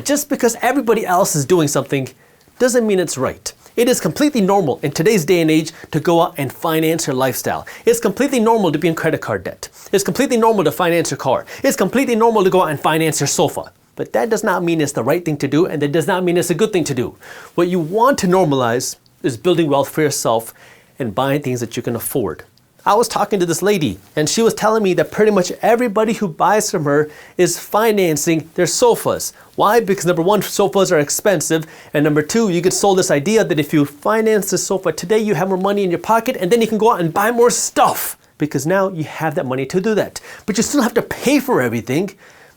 just because everybody else is doing something doesn't mean it's right. It is completely normal in today's day and age to go out and finance your lifestyle. It's completely normal to be in credit card debt. It's completely normal to finance your car. It's completely normal to go out and finance your sofa. But that does not mean it's the right thing to do, and that does not mean it's a good thing to do. What you want to normalize is building wealth for yourself and buying things that you can afford. I was talking to this lady, and she was telling me that pretty much everybody who buys from her is financing their sofas. Why? Because number one, sofas are expensive, and number two, you get sold this idea that if you finance the sofa today, you have more money in your pocket, and then you can go out and buy more stuff, because now you have that money to do that. But you still have to pay for everything.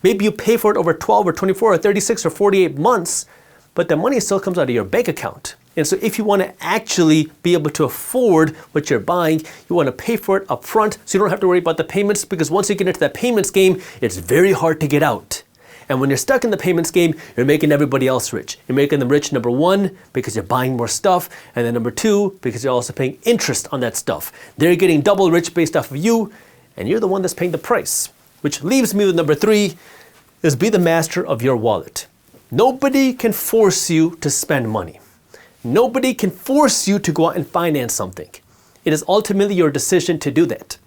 Maybe you pay for it over 12 or 24 or 36 or 48 months, but the money still comes out of your bank account. And so if you want to actually be able to afford what you're buying, you want to pay for it up front so you don't have to worry about the payments, because once you get into that payments game, it's very hard to get out. And when you're stuck in the payments game, you're making everybody else rich. You're making them rich, number one, because you're buying more stuff, and then number two, because you're also paying interest on that stuff. They're getting double rich based off of you, and you're the one that's paying the price. Which leaves me with number three, is be the master of your wallet. Nobody can force you to spend money. Nobody can force you to go out and finance something. It is ultimately your decision to do that.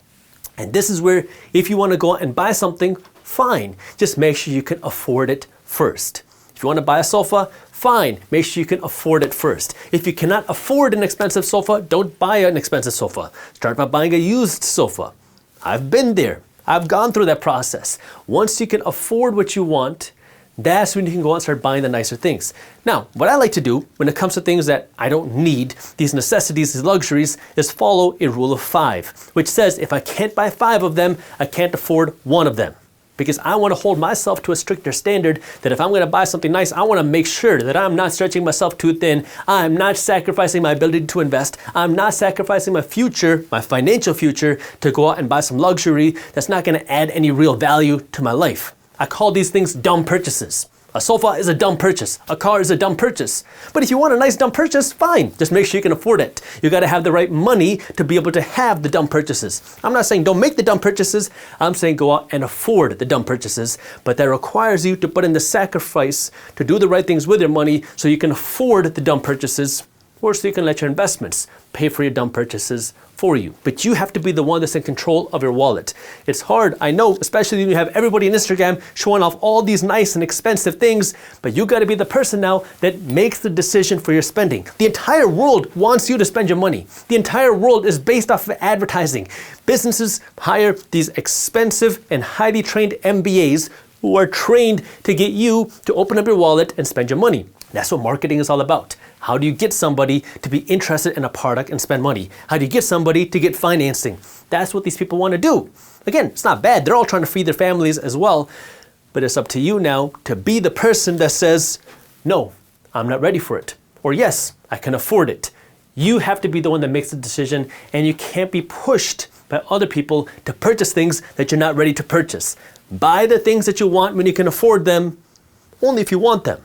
And this is where, if you want to go out and buy something, fine. Just make sure you can afford it first. If you want to buy a sofa, fine. Make sure you can afford it first. If you cannot afford an expensive sofa, don't buy an expensive sofa. Start by buying a used sofa. I've been there. I've gone through that process. Once you can afford what you want, that's when you can go out and start buying the nicer things. Now, what I like to do when it comes to things that I don't need, these necessities, these luxuries, is follow a rule of 5, which says if I can't buy 5 of them, I can't afford 1 of them. Because I want to hold myself to a stricter standard that if I'm going to buy something nice, I want to make sure that I'm not stretching myself too thin. I'm not sacrificing my ability to invest. I'm not sacrificing my future, my financial future, to go out and buy some luxury that's not going to add any real value to my life. I call these things dumb purchases. A sofa is a dumb purchase. A car is a dumb purchase. But if you want a nice dumb purchase, fine. Just make sure you can afford it. You got to have the right money to be able to have the dumb purchases. I'm not saying don't make the dumb purchases. I'm saying go out and afford the dumb purchases. But that requires you to put in the sacrifice to do the right things with your money so you can afford the dumb purchases, or so you can let your investments pay for your dumb purchases for you. But you have to be the one that's in control of your wallet. It's hard, I know, especially when you have everybody on Instagram showing off all these nice and expensive things, but you gotta be the person now that makes the decision for your spending. The entire world wants you to spend your money. The entire world is based off of advertising. Businesses hire these expensive and highly trained MBAs who are trained to get you to open up your wallet and spend your money. That's what marketing is all about. How do you get somebody to be interested in a product and spend money? How do you get somebody to get financing? That's what these people want to do. Again, it's not bad. They're all trying to feed their families as well. But it's up to you now to be the person that says, no, I'm not ready for it. Or yes, I can afford it. You have to be the one that makes the decision, and you can't be pushed by other people to purchase things that you're not ready to purchase. Buy the things that you want when you can afford them, only if you want them.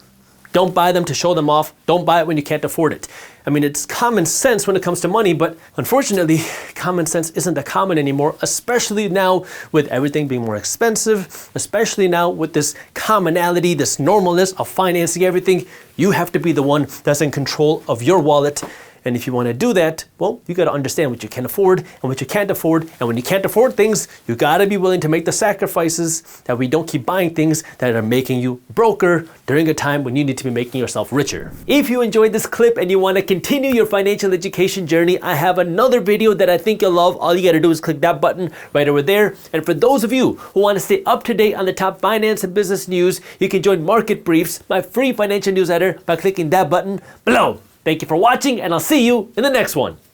Don't buy them to show them off. Don't buy it when you can't afford it. I mean, it's common sense when it comes to money, but unfortunately, common sense isn't that common anymore, especially now with everything being more expensive, especially now with this commonality, this normalness of financing everything. You have to be the one that's in control of your wallet. And if you want to do that, well, you got to understand what you can afford and what you can't afford. And when you can't afford things, you got to be willing to make the sacrifices that we don't keep buying things that are making you broker during a time when you need to be making yourself richer. If you enjoyed this clip and you want to continue your financial education journey, I have another video that I think you'll love. All you got to do is click that button right over there. And for those of you who want to stay up to date on the top finance and business news, you can join Market Briefs, my free financial newsletter, by clicking that button below. Thank you for watching, and I'll see you in the next one.